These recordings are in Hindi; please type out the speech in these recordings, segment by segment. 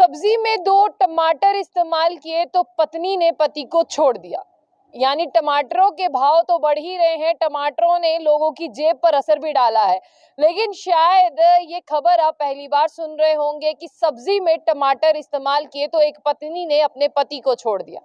सब्जी में 2 टमाटर इस्तेमाल किए तो पत्नी ने पति को छोड़ दिया। यानी टमाटरों के भाव तो बढ़ ही रहे हैं, टमाटरों ने लोगों की जेब पर असर भी डाला है। लेकिन शायद ये खबर आप पहली बार सुन रहे होंगे कि सब्जी में टमाटर इस्तेमाल किए तो एक पत्नी ने अपने पति को छोड़ दिया।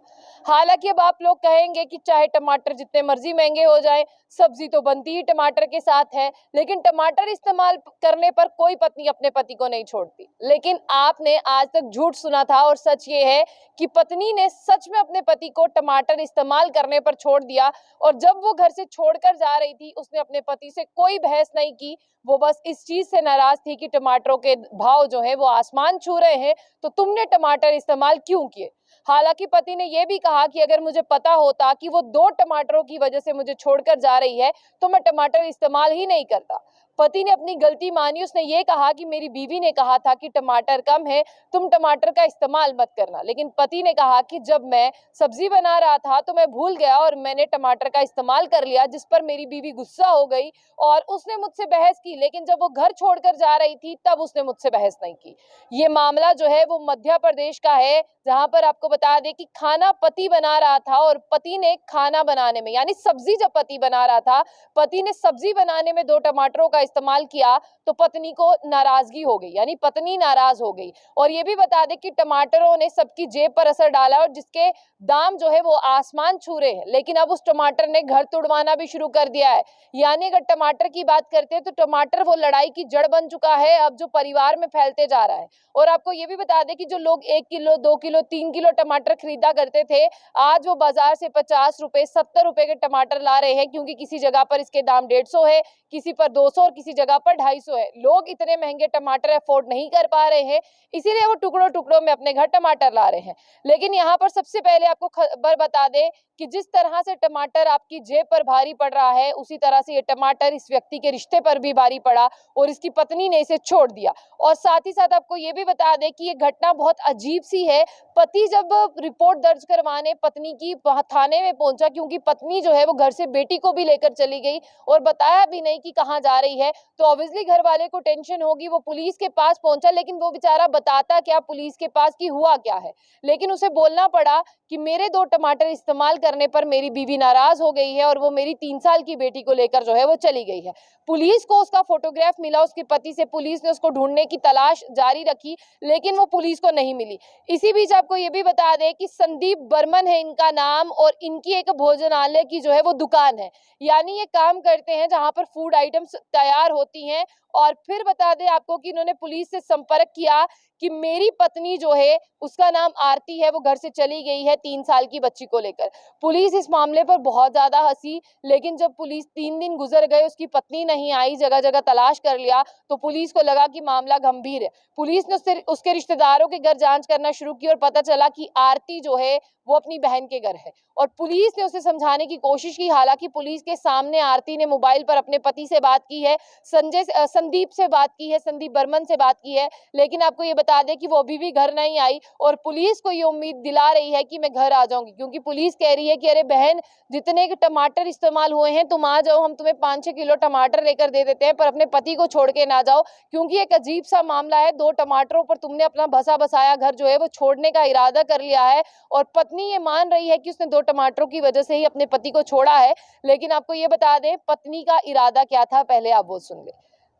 हालांकि अब आप लोग कहेंगे कि चाहे टमाटर जितने मर्जी महंगे हो जाए, सब्जी तो बनती ही टमाटर के साथ है, लेकिन टमाटर इस्तेमाल करने पर कोई पत्नी अपने पति को नहीं छोड़ती। लेकिन आपने आज तक झूठ सुना था और सच ये है कि पत्नी ने सच में अपने पति को टमाटर इस्तेमाल करने पर छोड़ दिया। और जब वो घर से छोड़कर जा रही थी, उसने अपने पति से कोई बहस नहीं की, वो बस इस चीज से नाराज थी कि टमाटरों के भाव जो है वो आसमान छू रहे हैं, तो तुमने टमाटर इस्तेमाल क्यों किए। हालांकि पति ने यह भी कहा कि अगर मुझे पता होता कि वो 2 टमाटरों की वजह से मुझे छोड़कर जा रही है तो मैं टमाटर इस्तेमाल ही नहीं करता। पति ने अपनी गलती मानी, उसने ये कहा कि मेरी बीवी ने कहा था कि टमाटर कम है, तुम टमाटर का इस्तेमाल मत करना। लेकिन पति ने कहा कि जब मैं सब्जी बना रहा था तो मैं भूल गया और मैंने टमाटर का इस्तेमाल कर लिया, जिस पर मेरी बीवी गुस्सा हो गई और उसने मुझसे बहस की। लेकिन जब वो घर छोड़कर जा रही थी तब उसने मुझसे बहस नहीं की। ये मामला जो है वो मध्य प्रदेश का है, जहां पर आपको बता दें कि खाना पति बना रहा था और पति ने खाना बनाने में, यानी सब्जी जब पति बना रहा था, पति ने सब्जी बनाने में 2 टमाटरों का इस्तेमाल किया तो पत्नी को नाराजगी हो गई, यानी पत्नी नाराज हो गई। और ये भी बता दें कि टमाटरों ने सबकी जेब पर असर डाला और जिसके दाम जो है वो आसमान छू रहे हैं। लेकिन अब उस टमाटर ने घर तुड़वाना भी शुरू कर दिया है। यानी अगर टमाटर की बात करते हैं तो टमाटर वो लड़ाई की जड़ बन चुका है, अब जो परिवार में फैलते जा रहा है। और आपको ये भी बता दें कि जो लोग 1 किलो 2 किलो 3 किलो टमाटर खरीदा करते थे, आज वो बाजार से 50 रुपए 70 रुपए के टमाटर ला रहे हैं, क्योंकि किसी जगह पर इसके दाम 150 है, किसी पर 200 और किसी जगह पर 250 है। लोग इतने महंगे टमाटर अफोर्ड नहीं कर पा रहे हैं, इसीलिए वो टुकड़ों टुकड़ों में अपने घर टमाटर ला रहे हैं। लेकिन यहाँ पर सबसे पहले आपको खबर बता दें कि जिस तरह से टमाटर आपकी जेब पर भारी पड़ रहा है, उसी तरह से ये टमाटर इस व्यक्ति के रिश्ते पर भी भारी पड़ा और इसकी पत्नी ने इसे छोड़ दिया। और साथ ही साथ आपको ये भी बता दें कि ये घटना बहुत अजीब सी है। पति जब रिपोर्ट दर्ज करवाने पत्नी की थाने में पहुंचा, क्योंकि पत्नी जो है वो घर से बेटी को भी लेकर चली गई और बताया भी नहीं कि कहाँ जा रही है, तो ऑब्वियसली घर वाले को टेंशन होगी। वो पुलिस के पास पहुंचा, लेकिन वो बेचारा बताता क्या पुलिस के पास कि हुआ क्या है। लेकिन उसे बोलना पड़ा कि मेरे 2 टमाटर इस्तेमाल करने पर मेरी बीवी नाराज हो गई है और वो मेरी 3 साल की बेटी को लेकर जो है वो चली गई है। पुलिस को उसका फोटोग्राफ मिला उसके पति से, पुलिस ने उसको ढूंढने की तलाश जारी रखी, लेकिन वो पुलिस को नहीं मिली। इसी बीच आपको ये भी बता दें कि संदीप बर्मन है इनका नाम और इनकी एक भोजनालय की जो है वो दुकान है। यानी ये काम करते हैं जहां पर फूड आइटम्स तैयार होती हैं। और फिर बता दें आपको कि इन्होंने पुलिस से संपर्क किया कि मेरी पत्नी जो है उसका नाम आरती है, वो घर से चली गई है 3 साल की बच्ची को लेकर। पुलिस इस मामले पर बहुत ज्यादा हंसी, लेकिन जब पुलिस 3 दिन गुजर गए, उसकी पत्नी नहीं आई, जगह जगह तलाश कर लिया, तो पुलिस को लगा कि मामला गंभीर है। पुलिस ने उसके रिश्तेदारों के घर जांच करना शुरू की और पता चला कि आरती जो है वो अपनी बहन के घर है। और पुलिस ने उसे समझाने की कोशिश की, हालांकि पुलिस के सामने आरती ने मोबाइल पर अपने पति से बात की है, संदीप से बात की है, संदीप बर्मन से बात की है, लेकिन आपको ये बता दें कि वो अभी भी घर नहीं आई और पुलिस को ये उम्मीद दिला रही है कि मैं घर आ जाऊंगी, क्योंकि पुलिस कह रही है कि अरे बहन, जितने के टमाटर इस्तेमाल हुए हैं तुम आ जाओ, हम तुम्हें 5-6 किलो टमाटर लेकर दे देते हैं, पर अपने पति को छोड़ के ना जाओ, क्योंकि एक अजीब सा मामला है। 2 टमाटरों पर तुमने अपना बसा बसाया घर जो है वो छोड़ने का इरादा कर लिया है। और पत्नी ये मान रही है कि उसने 2 टमाटरों की वजह से ही अपने पति को छोड़ा है। लेकिन आपको ये बता दें पत्नी का इरादा क्या था, पहले आप वो सुन ले।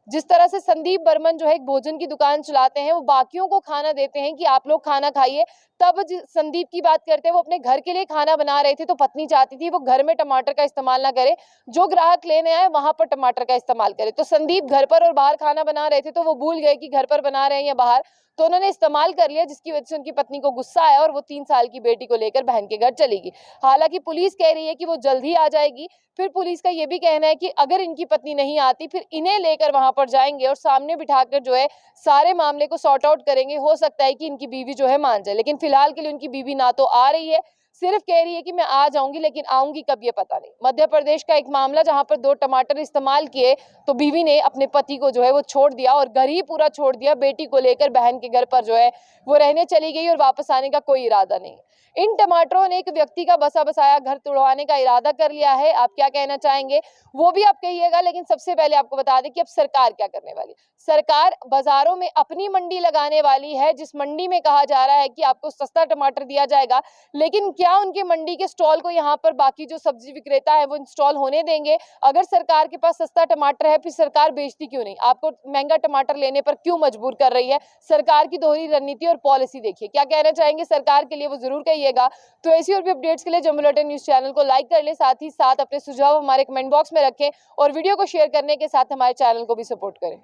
जिस तरह से संदीप बर्मन जो है एक भोजन की दुकान चलाते हैं, वो बाकियों को खाना देते हैं कि आप लोग खाना खाइए। तब संदीप की बात करते हैं, वो अपने घर के लिए खाना बना रहे थे, तो पत्नी चाहती थी वो घर में टमाटर का इस्तेमाल ना करे, जो ग्राहक लेने आए वहां पर टमाटर का इस्तेमाल करे। तो संदीप घर पर और बाहर खाना बना रहे थे, तो वो भूल गए कि घर पर बना रहे हैं या बाहर, तो उन्होंने इस्तेमाल कर लिया, जिसकी वजह से उनकी पत्नी को गुस्सा आया और वो 3 साल की बेटी को लेकर बहन के घर चली गई। हालांकि पुलिस कह रही है कि वो जल्द ही आ जाएगी। फिर पुलिस का ये भी कहना है कि अगर इनकी पत्नी नहीं आती, फिर इन्हें लेकर वहां पर जाएंगे और सामने बिठाकर जो है सारे मामले को सॉर्ट आउट करेंगे। हो सकता है कि इनकी बीवी जो है मान जाए, लेकिन फिलहाल के लिए उनकी बीवी ना तो आ रही है, सिर्फ कह रही है कि मैं आ जाऊंगी, लेकिन आऊंगी कब ये पता नहीं। मध्य प्रदेश का एक मामला जहां पर 2 टमाटर इस्तेमाल किए तो बीवी ने अपने पति को जो है वो छोड़ दिया और घर ही पूरा छोड़ दिया। बेटी को लेकर बहन के घर पर जो है वो रहने चली गई और वापस आने का कोई इरादा नहीं। इन टमाटरों ने एक व्यक्ति का बसा बसाया घर तुड़वाने का इरादा कर लिया है। आप क्या कहना चाहेंगे वो भी आप कहिएगा, लेकिन सबसे पहले आपको बता दें कि अब सरकार क्या करने वाली। सरकार बाजारों में अपनी मंडी लगाने वाली है, जिस मंडी में कहा जा रहा है कि आपको सस्ता टमाटर दिया जाएगा। लेकिन क्या उनके मंडी के स्टॉल को यहाँ पर बाकी जो सब्जी विक्रेता है वो इंस्टॉल होने देंगे? अगर सरकार के पास सस्ता टमाटर है फिर सरकार बेचती क्यों नहीं? आपको महंगा टमाटर लेने पर क्यों मजबूर कर रही है? सरकार की दोहरी रणनीति और पॉलिसी देखिए। क्या कहना चाहेंगे सरकार के लिए वो जरूर कहिएगा। तो ऐसी और भी अपडेट्स के लिए जम्मू बुलेटिन न्यूज चैनल को लाइक कर ले, साथ ही साथ अपने सुझाव हमारे कमेंट बॉक्स में रखें और वीडियो को शेयर करने के साथ हमारे चैनल को भी सपोर्ट करें।